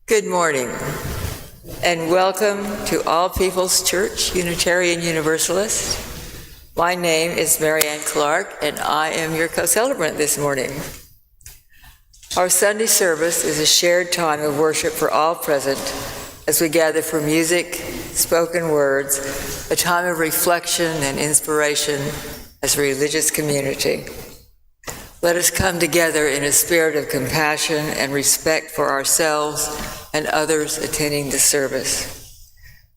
Good morning, and welcome to All People's Church, Unitarian Universalist. My name is Marianne Clark, and I am your co-celebrant this morning. Our Sunday service is a shared time of worship for all present as we gather for music, spoken words, a time of reflection and inspiration as a religious community. Let us come together in a spirit of compassion and respect for ourselves and others attending the service.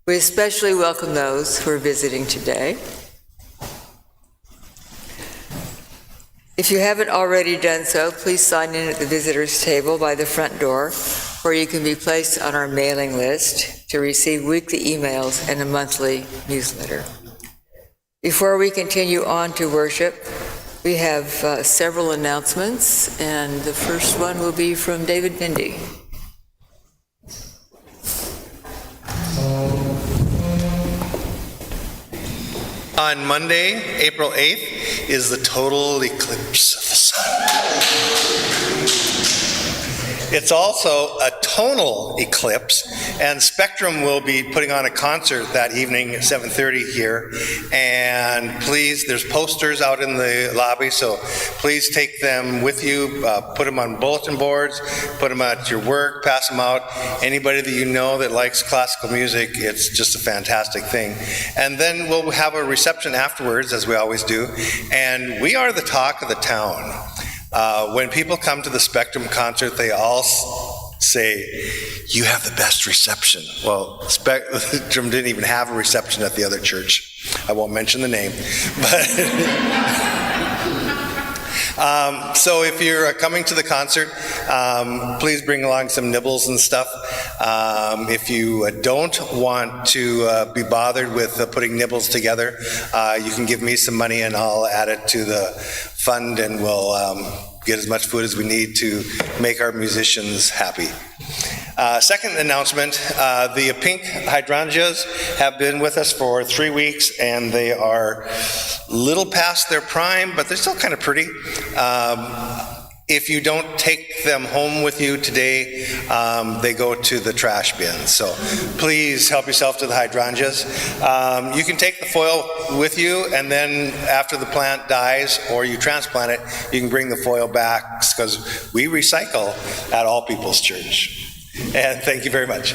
We especially welcome those who are visiting today. If you haven't already done so, please sign in at the visitors table by the front door, where you can be placed on our mailing list to receive weekly emails and a monthly newsletter. Before we continue on to worship, we have several announcements, and the first one will be from David Bindy. On Monday, April 8th, is the total eclipse of the sun. It's also a tonal eclipse, and Spectrum will be putting on a concert that evening at 7:30 here. And please, there's posters out in the lobby, so please take them with you, put them on bulletin boards, put them at your work, pass them out. Anybody that you know that likes classical music, it's just a fantastic thing. And then we'll have a reception afterwards, as we always do, and we are the talk of the town. When people come to the Spectrum concert, they all say, "You have the best reception." Well, Spectrum didn't even have a reception at the other church. I won't mention the name. But so if you're coming to the concert, please bring along some nibbles and stuff. If you don't want to be bothered with putting nibbles together, you can give me some money and I'll add it to the fund, and we'll get as much food as we need to make our musicians happy. Second announcement, the pink hydrangeas have been with us for 3 weeks, and they are a little past their prime, but they're still kind of pretty. If you don't take them home with you today, they go to the trash bin. So please help yourself to the hydrangeas. You can take the foil with you, and then after the plant dies or you transplant it, you can bring the foil back, because we recycle at All People's Church. And thank you very much.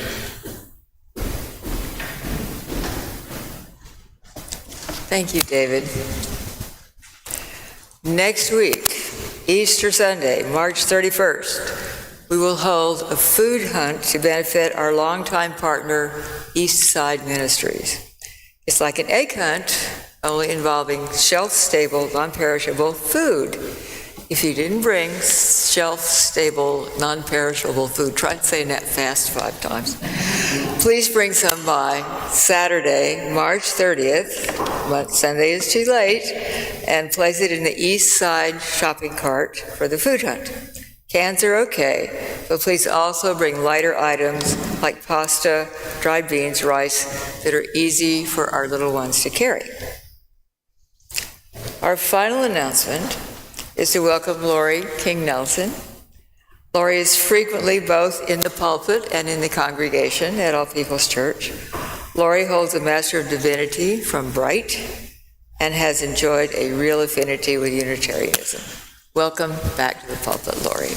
Thank you, David. Next week, Easter Sunday, March 31st, we will hold a food hunt to benefit our longtime partner, East Side Ministries. It's like an egg hunt, only involving shelf-stable, non-perishable food. If you didn't bring shelf-stable, non-perishable food, try saying that fast 5 times. Please bring some by Saturday, March 30th, but Sunday is too late, and place it in the East Side shopping cart for the food hunt. Cans are okay, but please also bring lighter items like pasta, dried beans, rice, that are easy for our little ones to carry. Our final announcement is to welcome Lori King Nelson. Lori is frequently both in the pulpit and in the congregation at All People's Church. Lori holds a Master of Divinity from Bright and has enjoyed a real affinity with Unitarianism. Welcome back to the pulpit, Lori.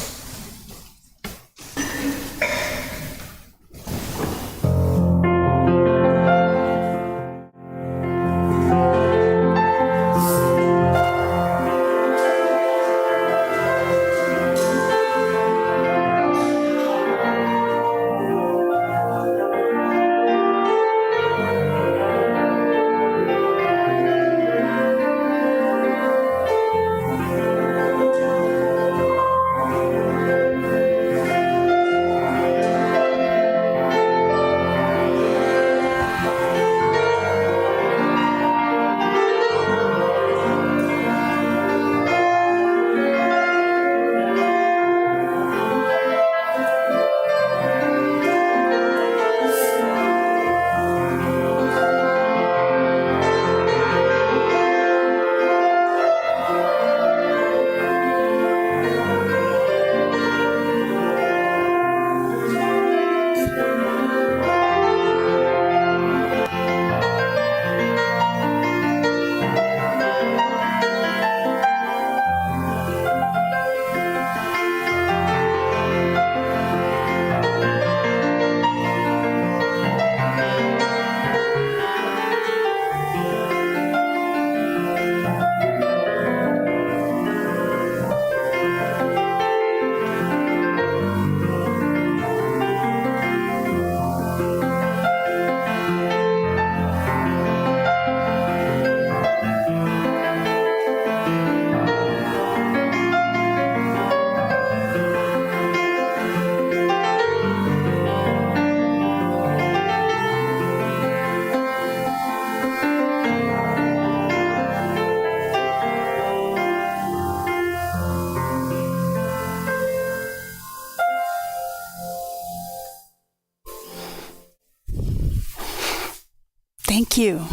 Thank you.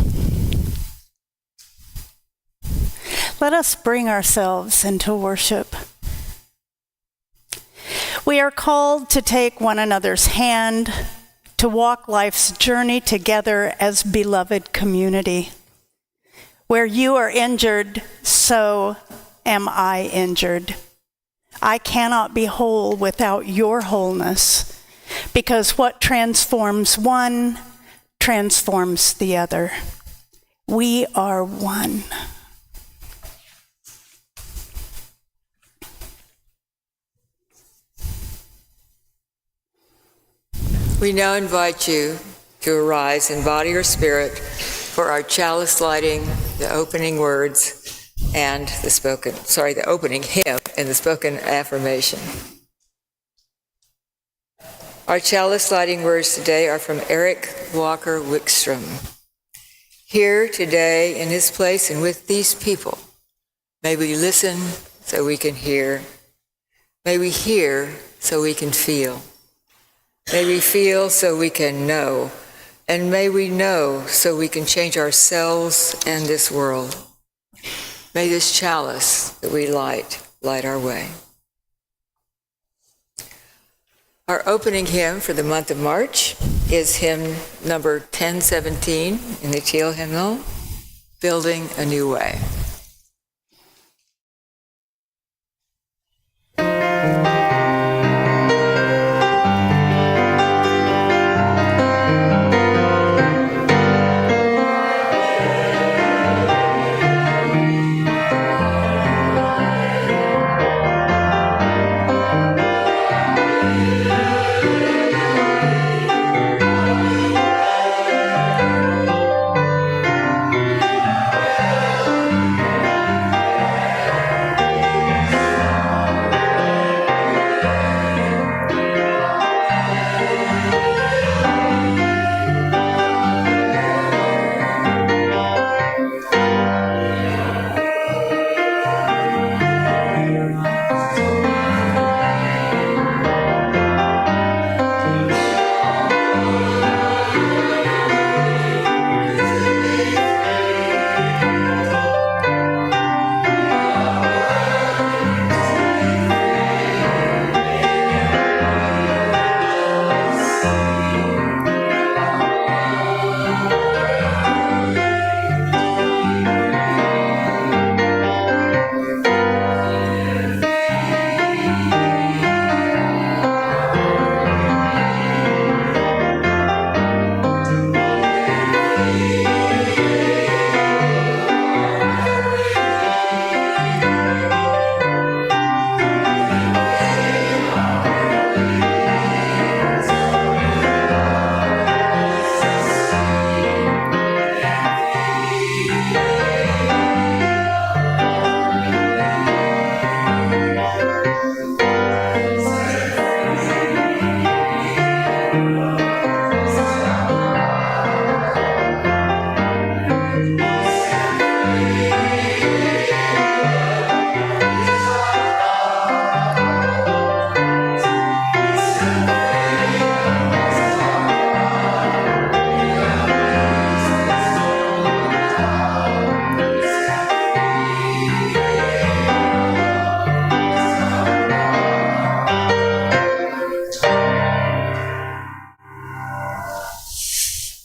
Let us bring ourselves into worship. We are called to take one another's hand, to walk life's journey together as beloved community. Where you are injured, so am I injured. I cannot be whole without your wholeness, because what transforms one transforms the other. We are one. We now invite you to arise in body or spirit for our chalice lighting, the opening words, and the opening hymn and the spoken affirmation. Our chalice lighting words today are from Eric Walker Wickstrom. Here today in his place and with these people, may we listen so we can hear. May we hear so we can feel. May we feel so we can know, and may we know so we can change ourselves and this world. May this chalice that we light our way. Our opening hymn for the month of March is hymn number 1017 in the Teal hymnal, Building a New Way.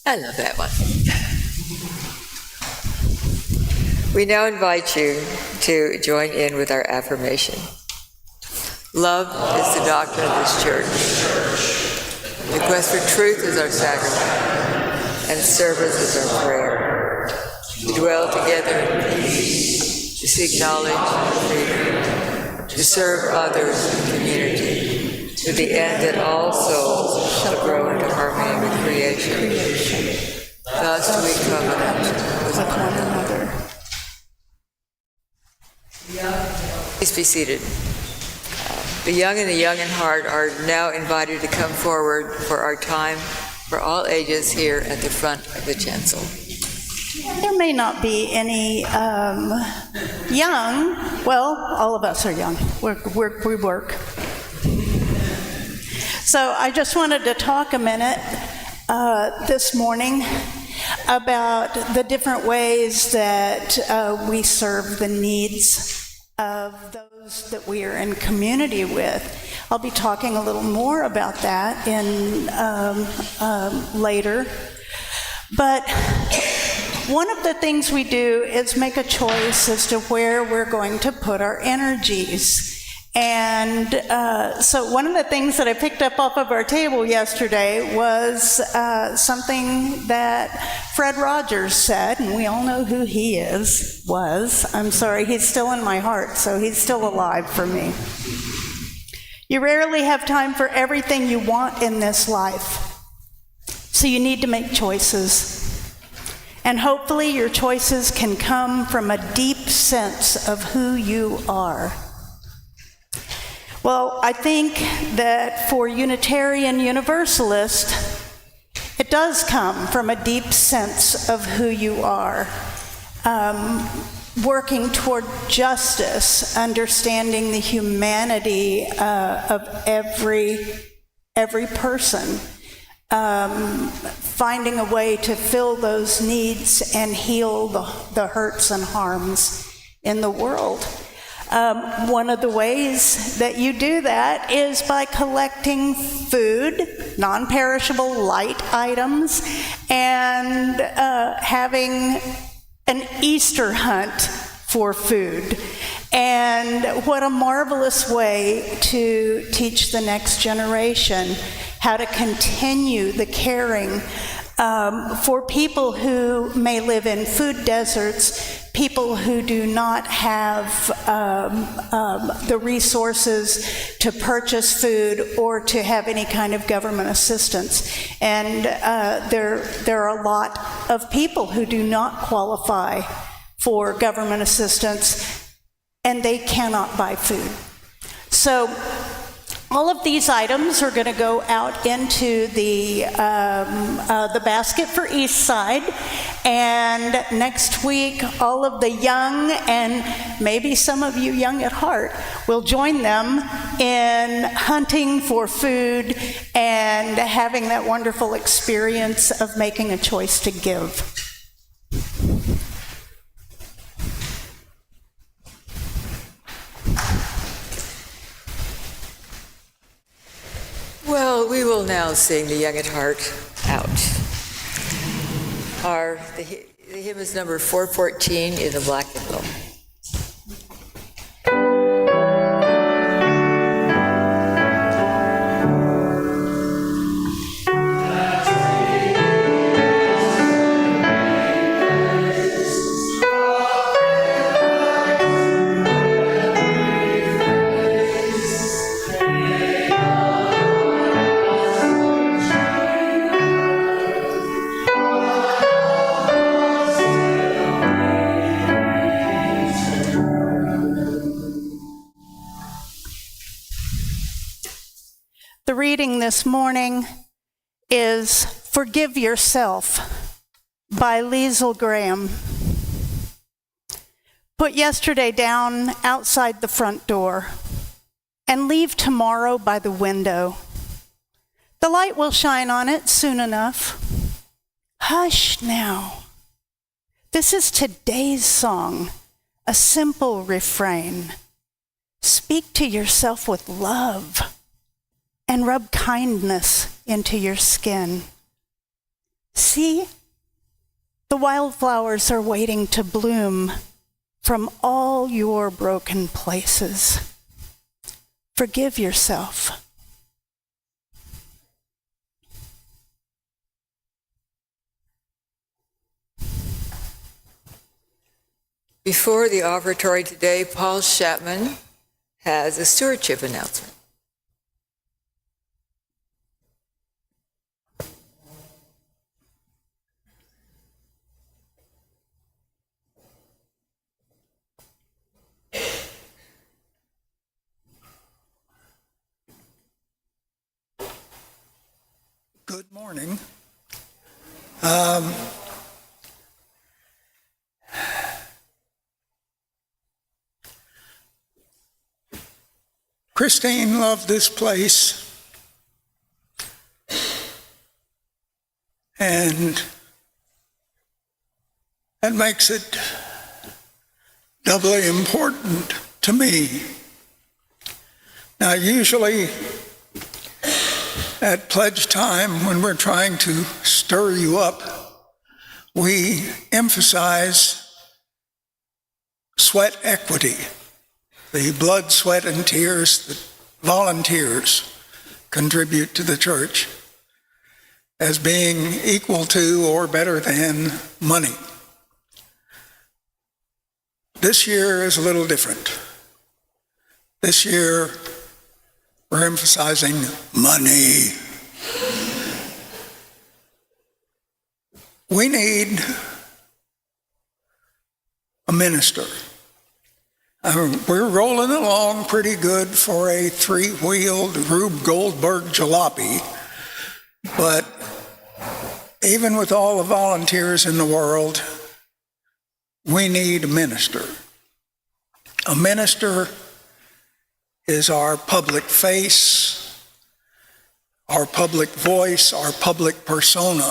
I love that one. We now invite you to join in with our affirmation. Love is the doctrine of this church. The quest for truth is our sacrament, and service is our prayer. To dwell together in peace, to seek knowledge and freedom, to serve others in community, to the end that all souls shall grow into harmony with creation. Thus do we covenant with one another. Please be seated. The young and the young in heart are now invited to come forward for our time for all ages here at the front of the chancel. There may not be any young, well, all of us are young. We work. So I just wanted to talk a minute this morning about the different ways that we serve the needs of those that we are in community with. I'll be talking a little more about that in later. But one of the things we do is make a choice as to where we're going to put our energies. And so one of the things that I picked up off of our table yesterday was something that Fred Rogers said, and we all know who he was. I'm sorry, he's still in my heart, so he's still alive for me. You rarely have time for everything you want in this life, so you need to make choices. And hopefully your choices can come from a deep sense of who you are. Well, I think that for Unitarian Universalist, it does come from a deep sense of who you are. Working toward justice, understanding the humanity of every person, finding a way to fill those needs and heal the hurts and harms in the world. One of the ways that you do that is by collecting food, non-perishable light items, and having an Easter hunt for food. And what a marvelous way to teach the next generation how to continue the caring for people who may live in food deserts, people who do not have the resources to purchase food or to have any kind of government assistance. And there are a lot of people who do not qualify for government assistance, and they cannot buy food. So all of these items are going to go out into the basket for East Side, and next week all of the young, and maybe some of you young at heart, will join them in hunting for food and having that wonderful experience of making a choice to give. Well, we will now sing the Young at Heart out. The hymn is number 414 in the black hymnal. The reading this morning is Forgive Yourself by Liesl Graham. Put yesterday down outside the front door and leave tomorrow by the window. The light will shine on it soon enough. Hush now. This is today's song, a simple refrain. Speak to yourself with love and rub kindness into your skin. See, the wildflowers are waiting to bloom from all your broken places. Forgive yourself. Before the offertory today, Paul Chapman has a stewardship announcement. Good morning. Christine loved this place, and That makes it doubly important to me. Now, usually at pledge time, when we're trying to stir you up, we emphasize sweat equity, the blood, sweat, and tears that volunteers contribute to the church as being equal to or better than money. This year is a little different. This year, we're emphasizing money. We need a minister. We're rolling along pretty good for a three-wheeled Rube Goldberg jalopy, but even with all the volunteers in the world, we need a minister. A minister is our public face, our public voice, our public persona.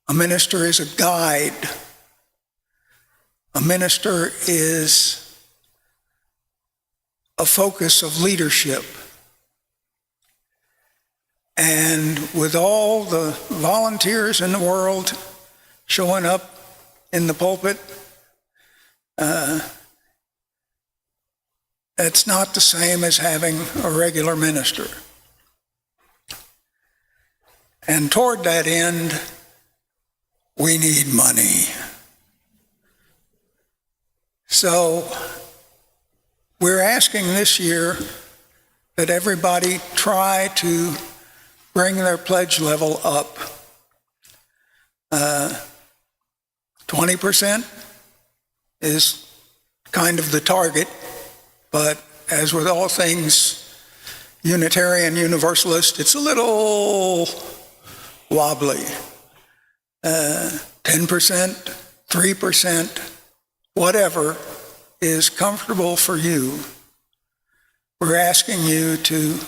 A minister is a guide. A minister is a focus of leadership. And with all the volunteers in the world showing up in the pulpit, that's not the same as having a regular minister. And toward that end, we need money. So we're asking this year that everybody try to bring their pledge level up. 20% is kind of the target, but as with all things Unitarian, Universalist, it's a little wobbly. 10%, 3%, whatever is comfortable for you. We're asking you to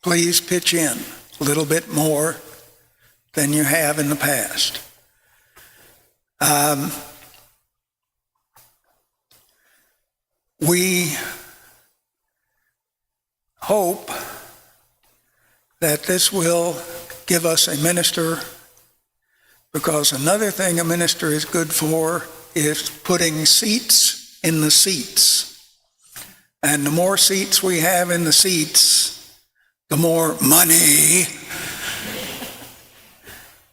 please pitch in a little bit more than you have in the past. We hope that this will give us a minister, because another thing a minister is good for is putting seats in the seats. And the more seats we have in the seats, the more money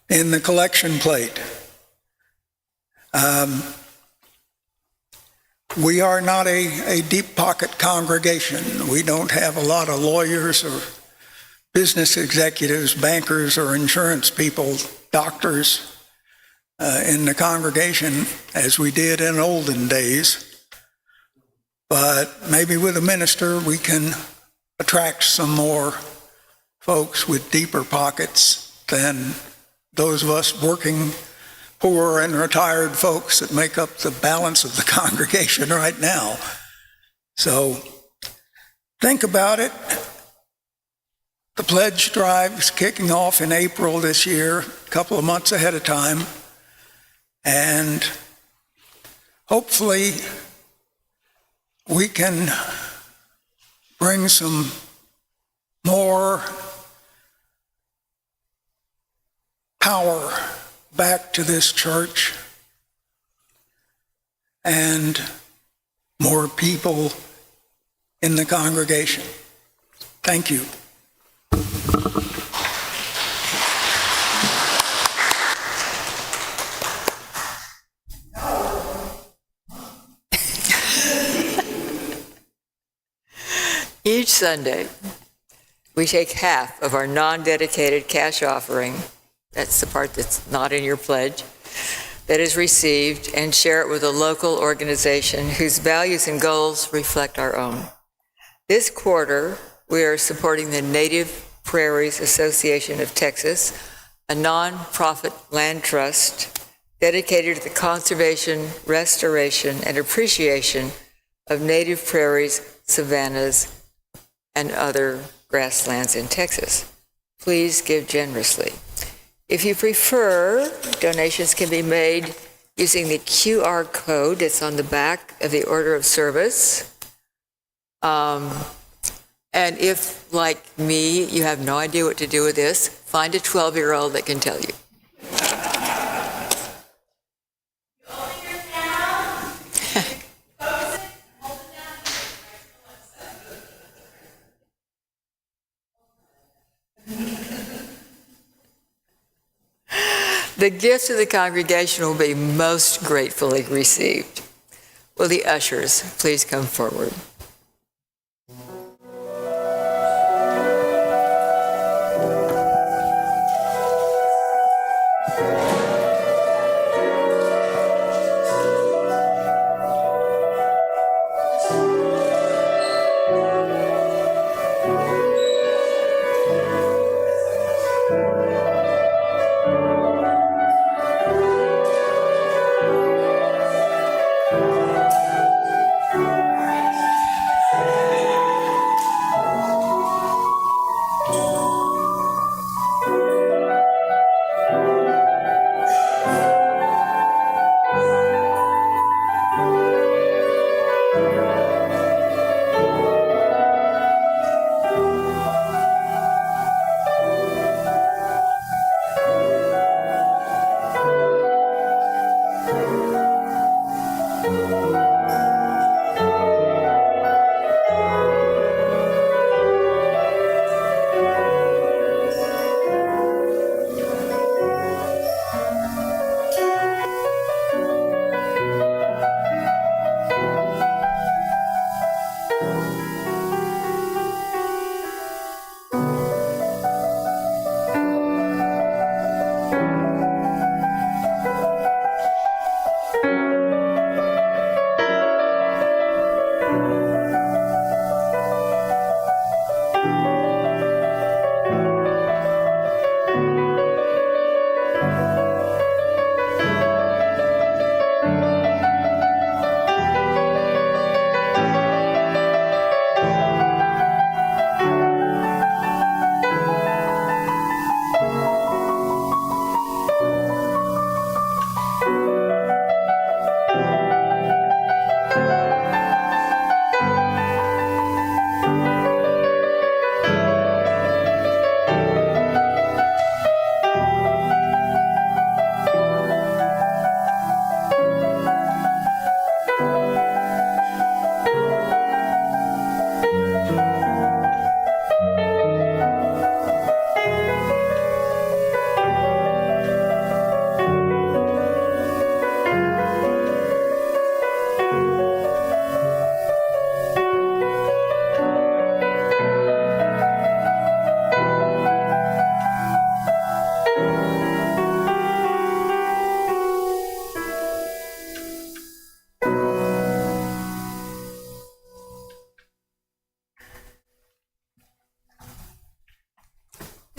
in the collection plate. We are not a deep pocket congregation. We don't have a lot of lawyers or business executives, bankers, or insurance people, doctors in the congregation as we did in olden days. But maybe with a minister, we can attract some more folks with deeper pockets than those of us working poor and retired folks that make up the balance of the congregation right now. So think about it. The pledge drive is kicking off in April this year, a couple of months ahead of time. And hopefully we can bring some more power back to this church and more people in the congregation. Thank you. Each Sunday, we take half of our non-dedicated cash offering, that's the part that's not in your pledge, that is received, and share it with a local organization whose values and goals reflect our own. This quarter, we are supporting the Native Prairies Association of Texas, a nonprofit land trust dedicated to the conservation, restoration, and appreciation of native prairies, savannas, and other grasslands in Texas. Please give generously. If you prefer, donations can be made using the QR code that's on the back of the order of service. And if, like me, you have no idea what to do with this, find a 12-year-old that can tell you. The gifts of the congregation will be most gratefully received. Will the ushers please come forward?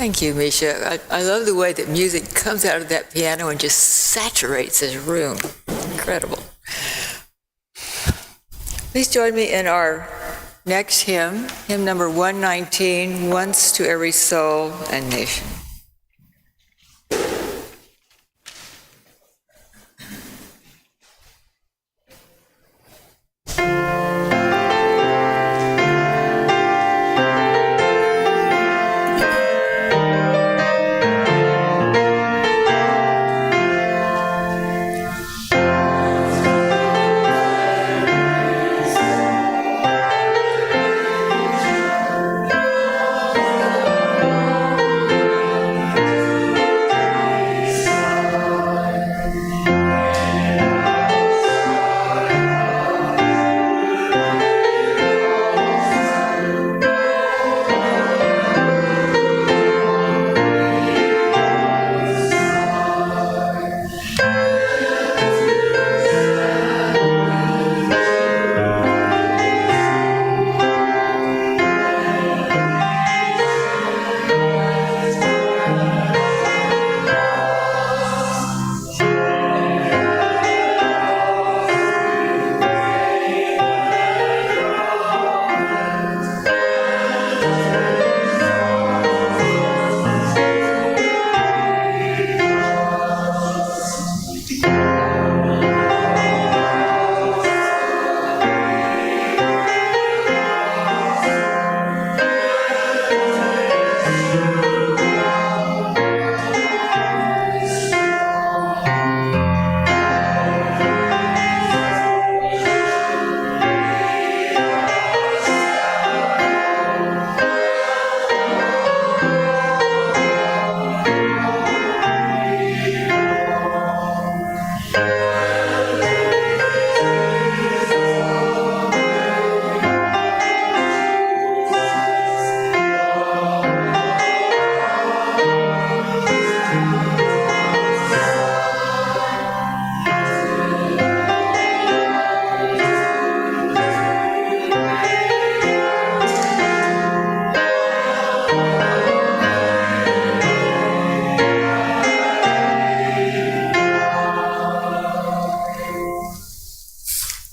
Thank you, Misha. I love the way that music comes out of that piano and just saturates this room. Incredible. Please join me in our next hymn, hymn number 119, Once to Every Soul and Nation.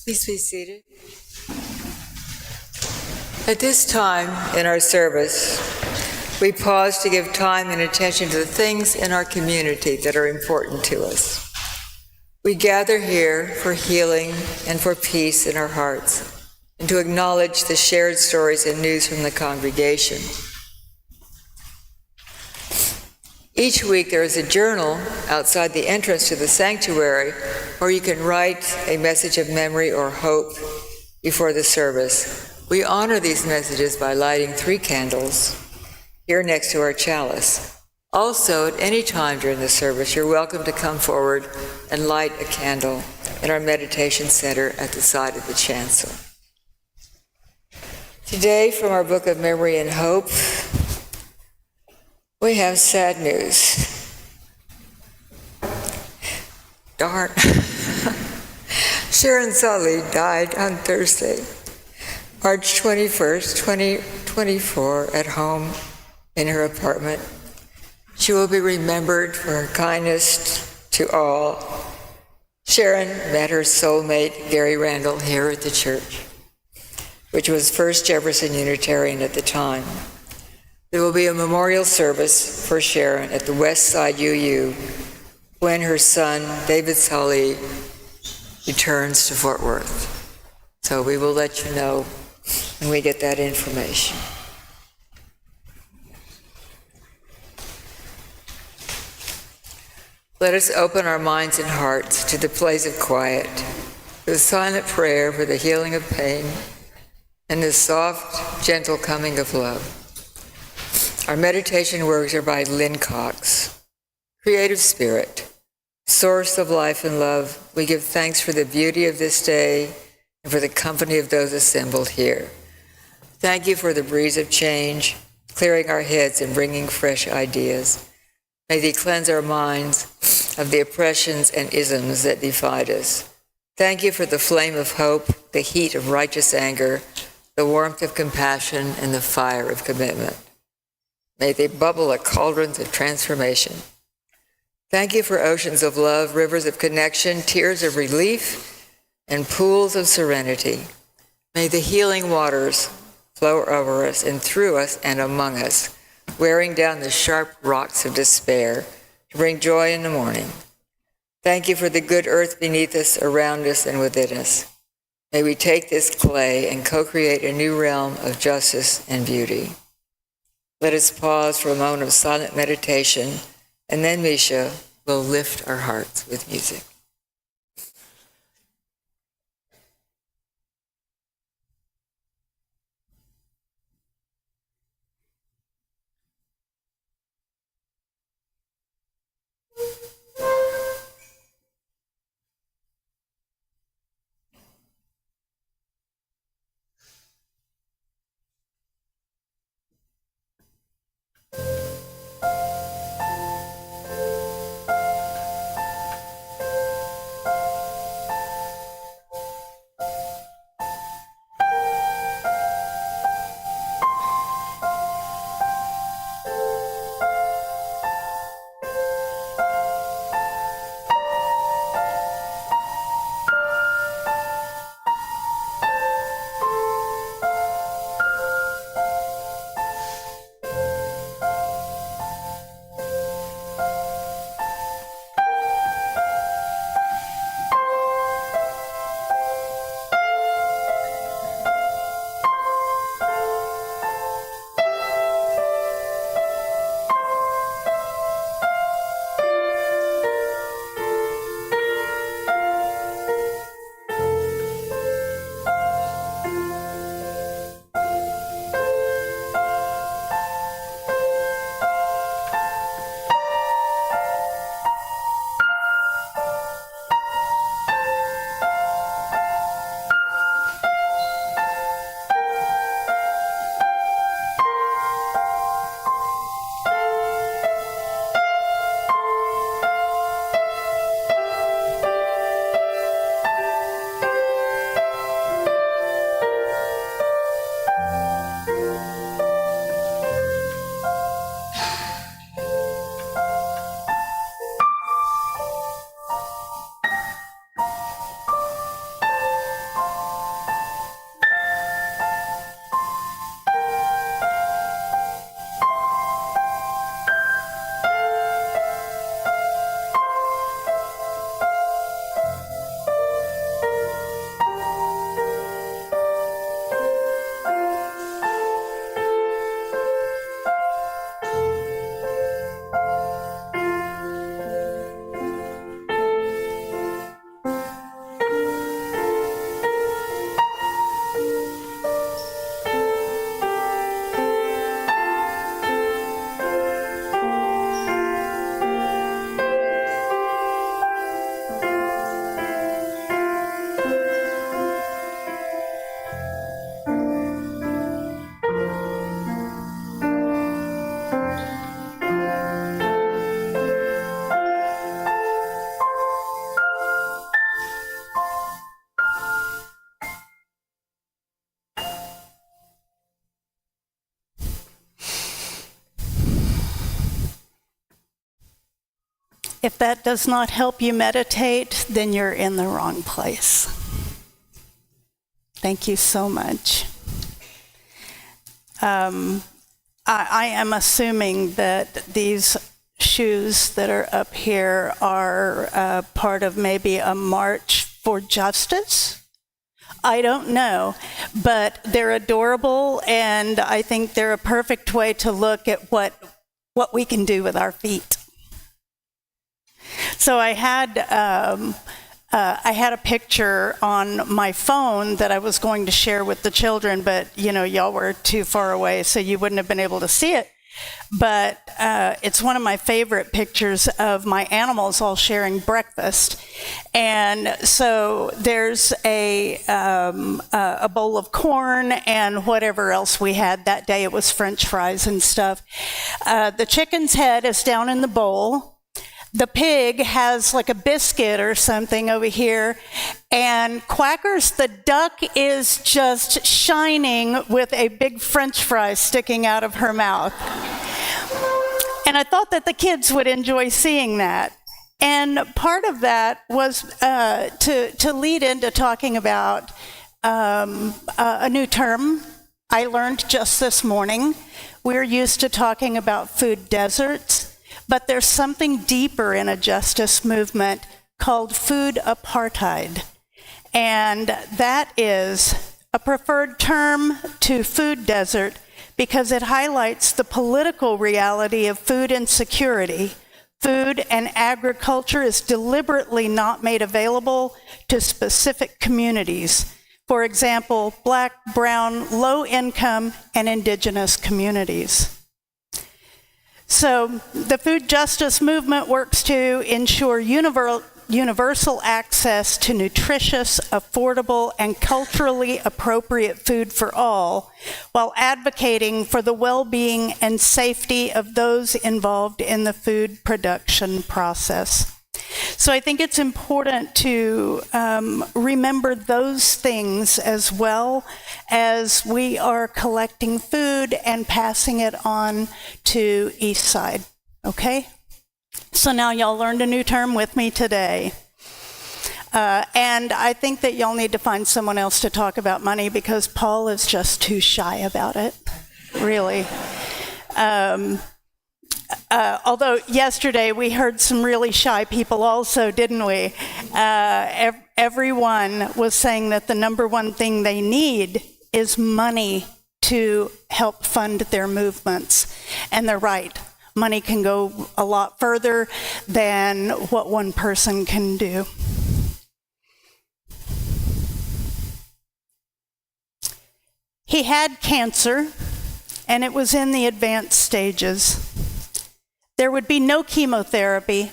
Please be seated. At this time in our service, we pause to give time and attention to the things in our community that are important to us. We gather here for healing and for peace in our hearts, and to acknowledge the shared stories and news from the congregation. Each week there is a journal outside the entrance to the sanctuary where you can write a message of memory or hope before the service. We honor these messages by lighting 3 candles here next to our chalice. Also, at any time during the service, you're welcome to come forward and light a candle in our meditation center at the side of the chancel. Today, from our Book of Memory and Hope, we have sad news. Darn. Sharon Sully died on Thursday, March 21st, 2024, at home in her apartment. She will be remembered for her kindness to all. Sharon met her soulmate, Gary Randall, here at the church, which was First Jefferson Unitarian at the time. There will be a memorial service for Sharon at the West Side UU when her son, David Sully, returns to Fort Worth. So we will let you know when we get that information. Let us open our minds and hearts to the place of quiet, the silent prayer for the healing of pain, and the soft, gentle coming of love. Our meditation works are by Lynn Cox. Creative Spirit, source of life and love, we give thanks for the beauty of this day and for the company of those assembled here. Thank you for the breeze of change, clearing our heads and bringing fresh ideas. May Thee cleanse our minds of the oppressions and isms that divide us. Thank you for the flame of hope, the heat of righteous anger, the warmth of compassion, and the fire of commitment. May they bubble at cauldrons of transformation. Thank you for oceans of love, rivers of connection, tears of relief, and pools of serenity. May the healing waters flow over us and through us and among us, wearing down the sharp rocks of despair to bring joy in the morning. Thank you for the good earth beneath us, around us, and within us. May we take this clay and co-create a new realm of justice and beauty. Let us pause for a moment of silent meditation, and then Misha will lift our hearts with music. If that does not help you meditate, then you're in the wrong place. Thank you so much. I am assuming that these shoes that are up here are part of maybe a march for justice. I don't know, but they're adorable, and I think they're a perfect way to look at what we can do with our feet. So I had a picture on my phone that I was going to share with the children, but y'all were too far away, so you wouldn't have been able to see it. But it's one of my favorite pictures of my animals all sharing breakfast. And so there's a bowl of corn and whatever else we had that day. It was French fries and stuff. The chicken's head is down in the bowl. The pig has like a biscuit or something over here, and Quackers, the duck, is just shining with a big French fry sticking out of her mouth. And I thought that the kids would enjoy seeing that. And part of that was to lead into talking about a new term I learned just this morning. We're used to talking about food deserts. But there's something deeper in a justice movement called food apartheid. And that is a preferred term to food desert because it highlights the political reality of food insecurity. Food and agriculture is deliberately not made available to specific communities. For example, Black, brown, low income, and indigenous communities. So the food justice movement works to ensure universal access to nutritious, affordable, and culturally appropriate food for all, while advocating for the well-being and safety of those involved in the food production process. So I think it's important to remember those things as well as we are collecting food and passing it on to Eastside, okay? So now y'all learned a new term with me today. And I think that y'all need to find someone else to talk about money because Paul is just too shy about it, really. Although yesterday we heard some really shy people also, didn't we? Everyone was saying that the number one thing they need is money to help fund their movements. And they're right. Money can go a lot further than what one person can do. He had cancer, and it was in the advanced stages. There would be no chemotherapy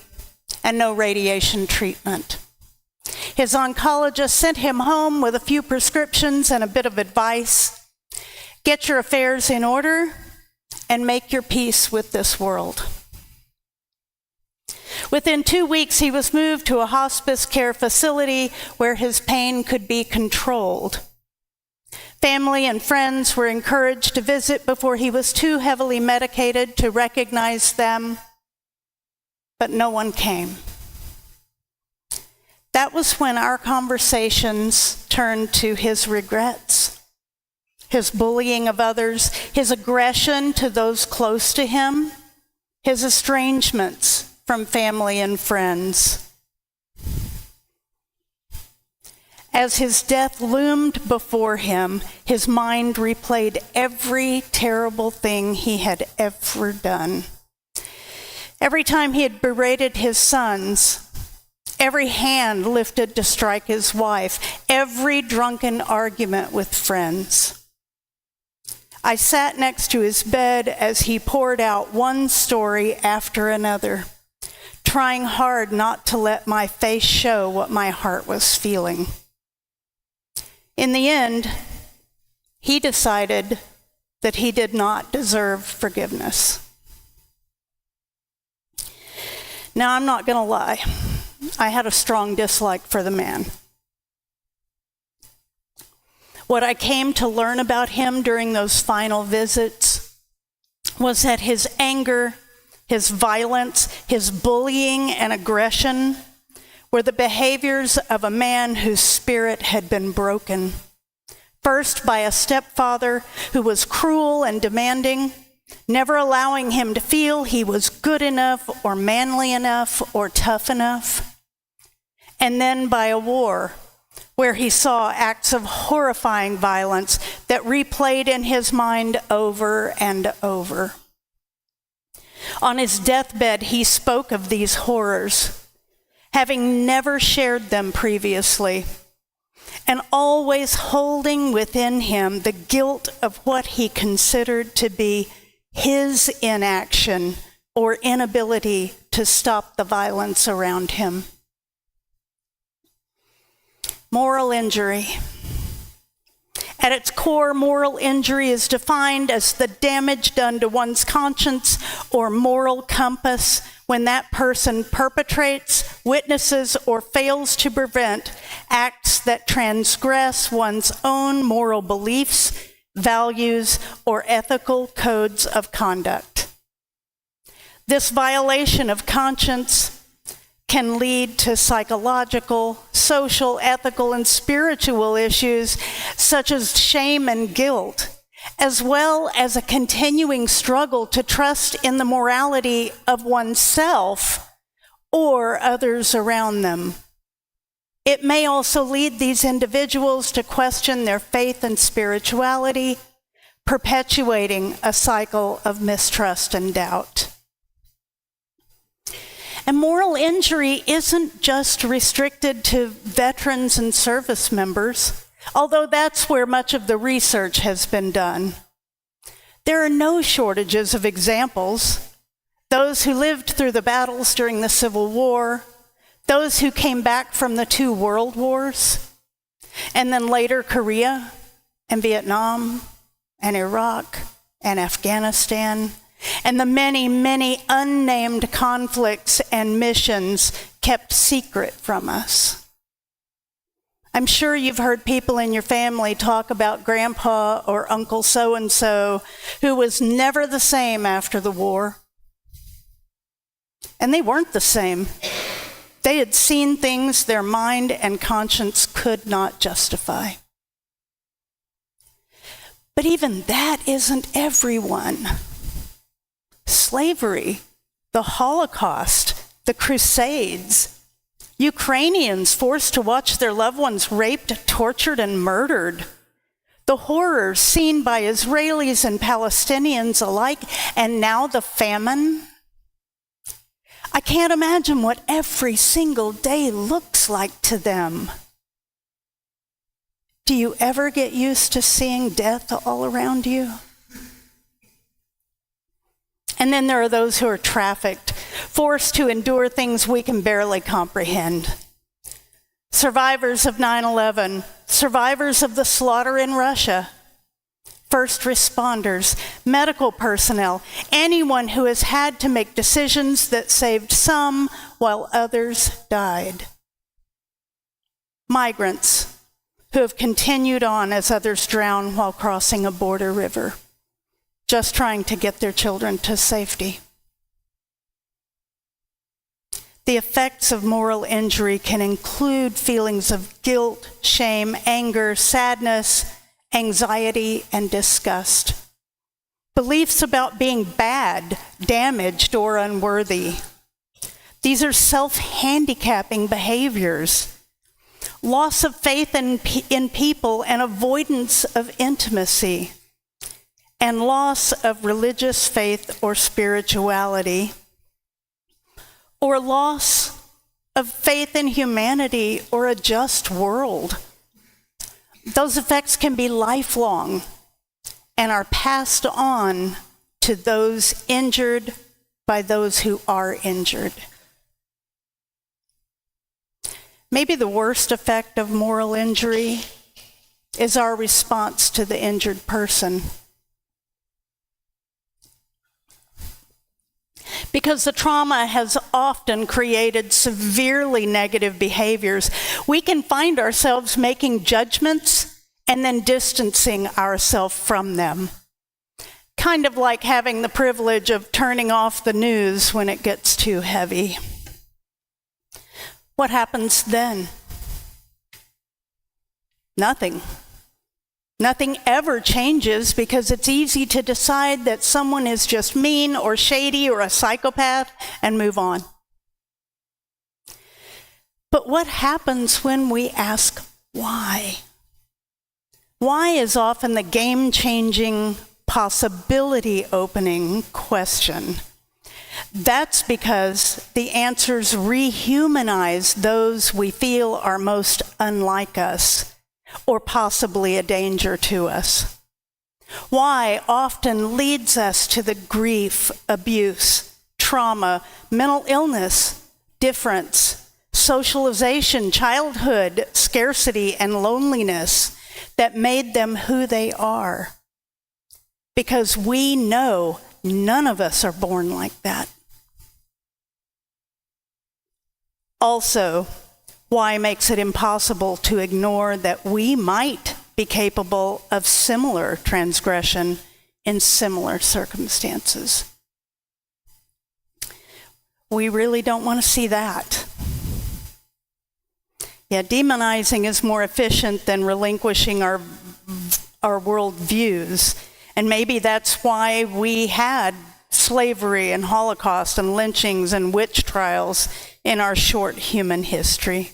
and no radiation treatment. His oncologist sent him home with a few prescriptions and a bit of advice. Get your affairs in order and make your peace with this world. Within 2 weeks, he was moved to a hospice care facility where his pain could be controlled. Family and friends were encouraged to visit before he was too heavily medicated to recognize them, but no one came. That was when our conversations turned to his regrets, his bullying of others, his aggression to those close to him, his estrangements from family and friends. As his death loomed before him, his mind replayed every terrible thing he had ever done. Every time he had berated his sons, every hand lifted to strike his wife, every drunken argument with friends. I sat next to his bed as he poured out one story after another, trying hard not to let my face show what my heart was feeling. In the end, he decided that he did not deserve forgiveness. Now, I'm not going to lie. I had a strong dislike for the man. What I came to learn about him during those final visits was that his anger his violence, his bullying and aggression were the behaviors of a man whose spirit had been broken. First, by a stepfather who was cruel and demanding, never allowing him to feel he was good enough or manly enough or tough enough. And then by a war where he saw acts of horrifying violence that replayed in his mind over and over. On his deathbed, he spoke of these horrors, having never shared them previously, and always holding within him the guilt of what he considered to be his inaction or inability to stop the violence around him. Moral injury. At its core, moral injury is defined as the damage done to one's conscience or moral compass when that person perpetrates, witnesses, or fails to prevent acts that transgress one's own moral beliefs, values, or ethical codes of conduct. This violation of conscience can lead to psychological, social, ethical, and spiritual issues such as shame and guilt, as well as a continuing struggle to trust in the morality of oneself or others around them. It may also lead these individuals to question their faith and spirituality, perpetuating a cycle of mistrust and doubt. And moral injury isn't just restricted to veterans and service members, although that's where much of the research has been done. There are no shortages of examples. Those who lived through the battles during the Civil War, those who came back from the 2 world wars, and then later Korea and Vietnam and Iraq and Afghanistan, and the many, many unnamed conflicts and missions kept secret from us. I'm sure you've heard people in your family talk about grandpa or uncle so-and-so who was never the same after the war. And they weren't the same. They had seen things their mind and conscience could not justify. But even that isn't everyone. Slavery, the Holocaust, the Crusades, Ukrainians forced to watch their loved ones raped, tortured, and murdered, the horrors seen by Israelis and Palestinians alike, and now the famine. I can't imagine what every single day looks like to them. Do you ever get used to seeing death all around you? And then there are those who are trafficked, forced to endure things we can barely comprehend. Survivors of 9/11, survivors of the slaughter in Russia, first responders, medical personnel, anyone who has had to make decisions that saved some while others died. Migrants who have continued on as others drown while crossing a border river, just trying to get their children to safety. The effects of moral injury can include feelings of guilt, shame, anger, sadness, anxiety, and disgust. Beliefs about being bad, damaged, or unworthy. These are self-handicapping behaviors. Loss of faith in people and avoidance of intimacy. And loss of religious faith or spirituality, or loss of faith in humanity or a just world. Those effects can be lifelong and are passed on to those injured by those who are injured. Maybe the worst effect of moral injury is our response to the injured person. Because the trauma has often created severely negative behaviors, we can find ourselves making judgments and then distancing ourselves from them. kind of like having the privilege of turning off the news when it gets too heavy. What happens then? Nothing. Nothing ever changes because it's easy to decide that someone is just mean or shady or a psychopath and move on. But what happens when we ask why? Why is often the game-changing, possibility-opening question. That's because the answers rehumanize those we feel are most unlike us, or possibly a danger to us. Why often leads us to the grief, abuse, trauma, mental illness, difference, socialization, childhood, scarcity, and loneliness that made them who they are. Because we know none of us are born like that. Also, why makes it impossible to ignore that we might be capable of similar transgression in similar circumstances. We really don't want to see that. Yeah, demonizing is more efficient than relinquishing our world views. And maybe that's why we had slavery and Holocaust and lynchings and witch trials in our short human history.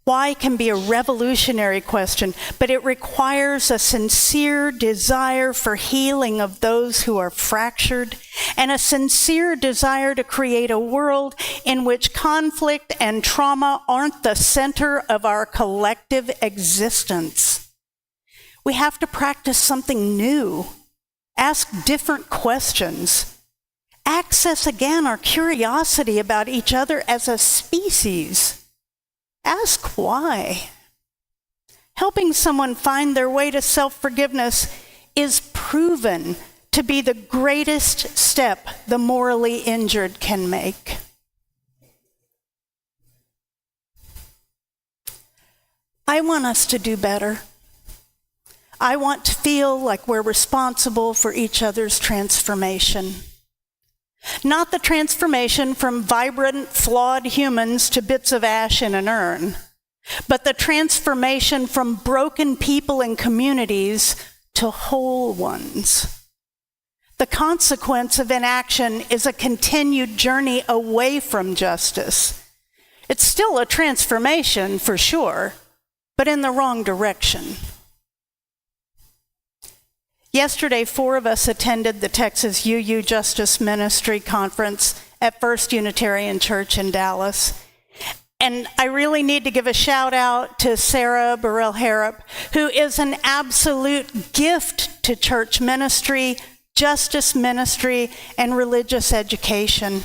Why can be a revolutionary question, but it requires a sincere desire for healing of those who are fractured and a sincere desire to create a world in which conflict and trauma aren't the center of our collective existence. We have to practice something new, ask different questions, access again our curiosity about each other as a species. Ask why. Helping someone find their way to self-forgiveness is proven to be the greatest step the morally injured can make. I want us to do better. I want to feel like we're responsible for each other's transformation. Not the transformation from vibrant, flawed humans to bits of ash in an urn, but the transformation from broken people and communities to whole ones. The consequence of inaction is a continued journey away from justice. It's still a transformation, for sure, but in the wrong direction. Yesterday, 4 of us attended the Texas UU Justice Ministry Conference at First Unitarian Church in Dallas. And I really need to give a shout out to Sarah Burrell-Harrop, who is an absolute gift to church ministry, justice ministry, and religious education.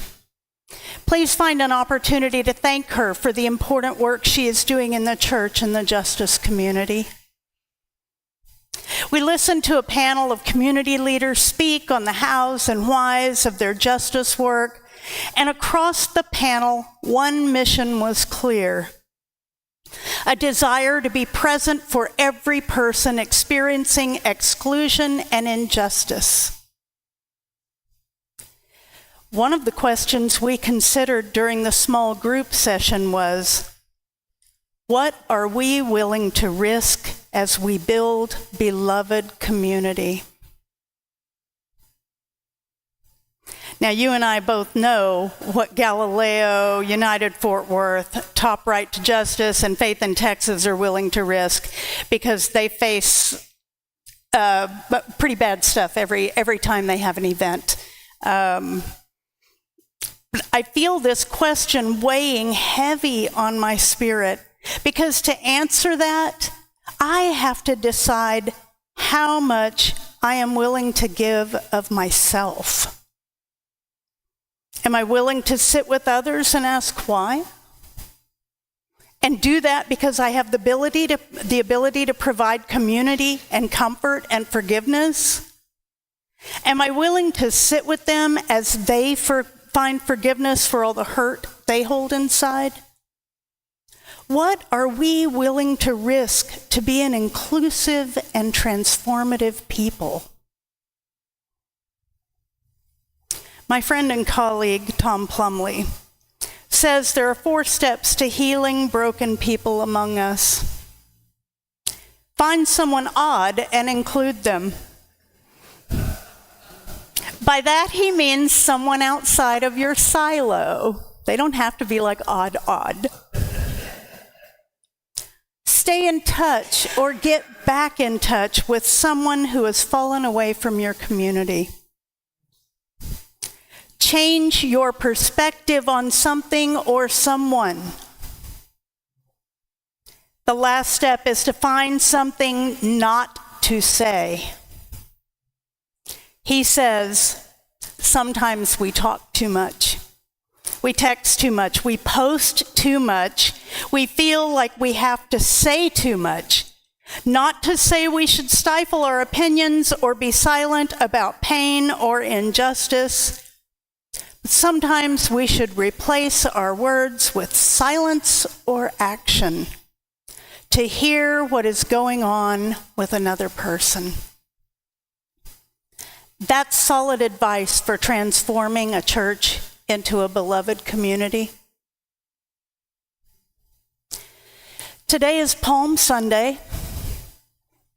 Please find an opportunity to thank her for the important work she is doing in the church and the justice community. We listened to a panel of community leaders speak on the hows and whys of their justice work, and across the panel, one mission was clear: a desire to be present for every person experiencing exclusion and injustice. One of the questions we considered during the small group session was, what are we willing to risk as we build beloved community? Now, you and I both know what Galileo, United Fort Worth, Top Right to Justice, and Faith in Texas are willing to risk, because they face pretty bad stuff every time they have an event. I feel this question weighing heavy on my spirit, because to answer that, I have to decide how much I am willing to give of myself. Am I willing to sit with others and ask why? And do that because I have the ability to provide community and comfort and forgiveness? Am I willing to sit with them as they find forgiveness for all the hurt they hold inside? What are we willing to risk to be an inclusive and transformative people? My friend and colleague, Tom Plumley, says there are 4 steps to healing broken people among us. Find someone odd and include them. By that he means someone outside of your silo. They don't have to be like odd. Stay in touch or get back in touch with someone who has fallen away from your community. Change your perspective on something or someone. The last step is to find something not to say. He says, sometimes we talk too much. We text too much. We post too much. We feel like we have to say too much. Not to say we should stifle our opinions or be silent about pain or injustice. Sometimes we should replace our words with silence or action to hear what is going on with another person. That's solid advice for transforming a church into a beloved community. Today is Palm Sunday.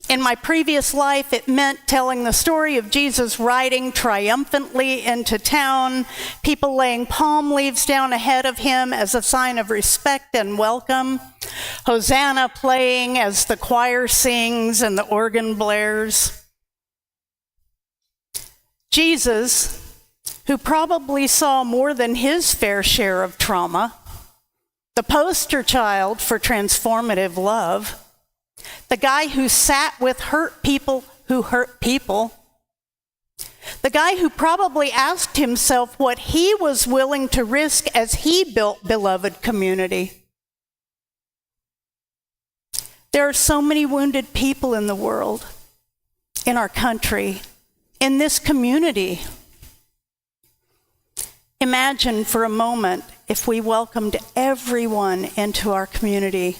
In my previous life, it meant telling the story of Jesus riding triumphantly into town, people laying palm leaves down ahead of him as a sign of respect and welcome, Hosanna playing as the choir sings and the organ blares. Jesus, who probably saw more than his fair share of trauma, the poster child for transformative love, the guy who sat with hurt people who hurt people, the guy who probably asked himself what he was willing to risk as he built beloved community. There are so many wounded people in the world, in our country, in this community. Imagine for a moment if we welcomed everyone into our community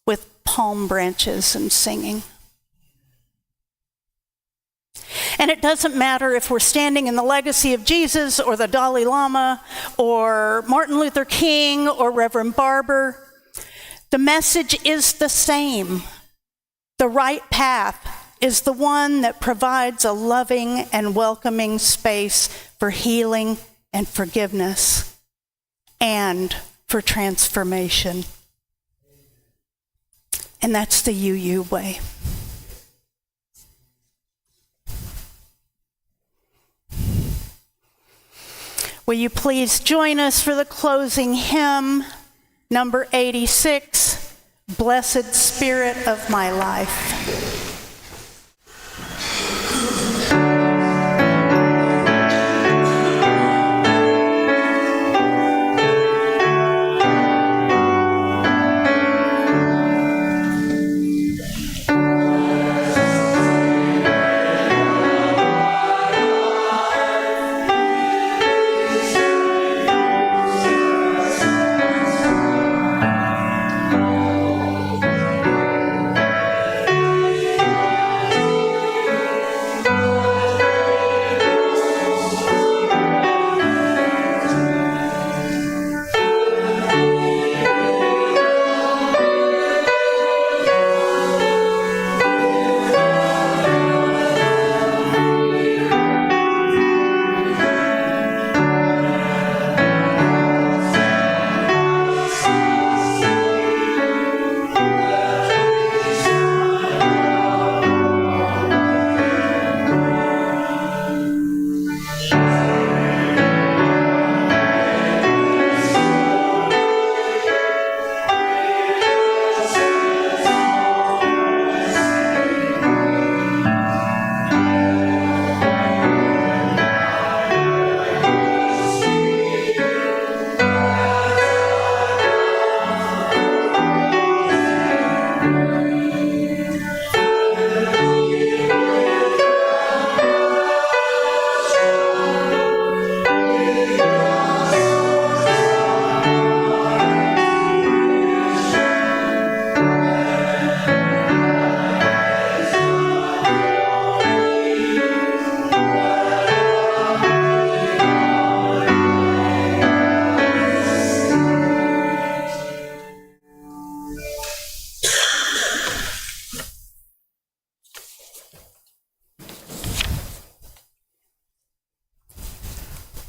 with palm branches and singing. And it doesn't matter if we're standing in the legacy of Jesus or the Dalai Lama or Martin Luther King or Reverend Barber. The message is the same. The right path is the one that provides a loving and welcoming space for healing and forgiveness and for transformation. And that's the UU way. Will you please join us for the closing hymn, number 86, Blessed Spirit of My Life.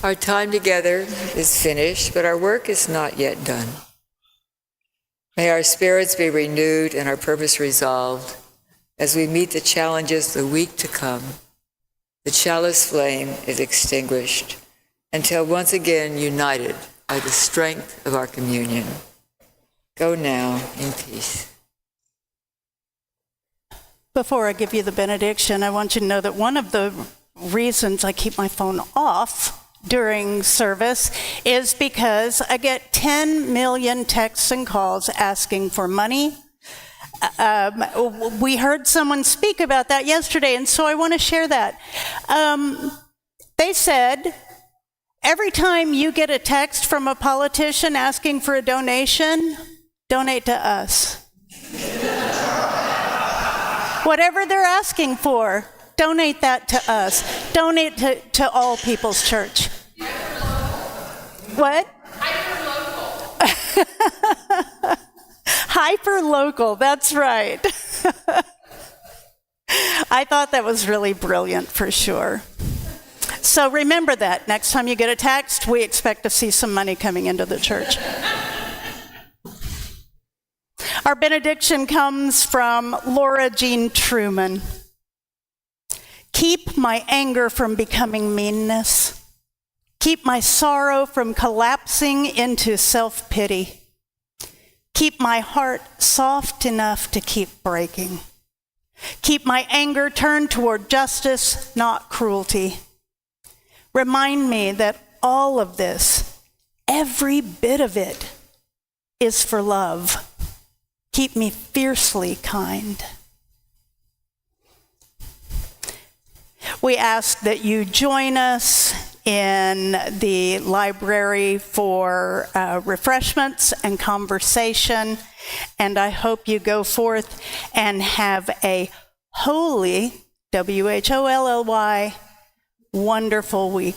Our time together is finished, but our work is not yet done. May our spirits be renewed and our purpose resolved as we meet the challenges of the week to come. The chalice flame is extinguished until once again united by the strength of our communion. Go now in peace. Before I give you the benediction, I want you to know that one of the reasons I keep my phone off during service is because I get 10 million texts and calls asking for money. We heard someone speak about that yesterday, and so I want to share that. They said, every time you get a text from a politician asking for a donation, donate to us. Whatever they're asking for, donate that to us. Donate to All People's Church. What? Hyper-local, that's right. I thought that was really brilliant for sure. So remember that. Next time you get a text, we expect to see some money coming into the church. Our benediction comes from Laura Jean Truman. Keep my anger from becoming meanness. Keep my sorrow from collapsing into self-pity. Keep my heart soft enough to keep breaking. Keep my anger turned toward justice, not cruelty. Remind me that all of this, every bit of it, is for love. Keep me fiercely kind. We ask that you join us in the library for refreshments and conversation, and I hope you go forth and have a holy, WHOLLY, wonderful week.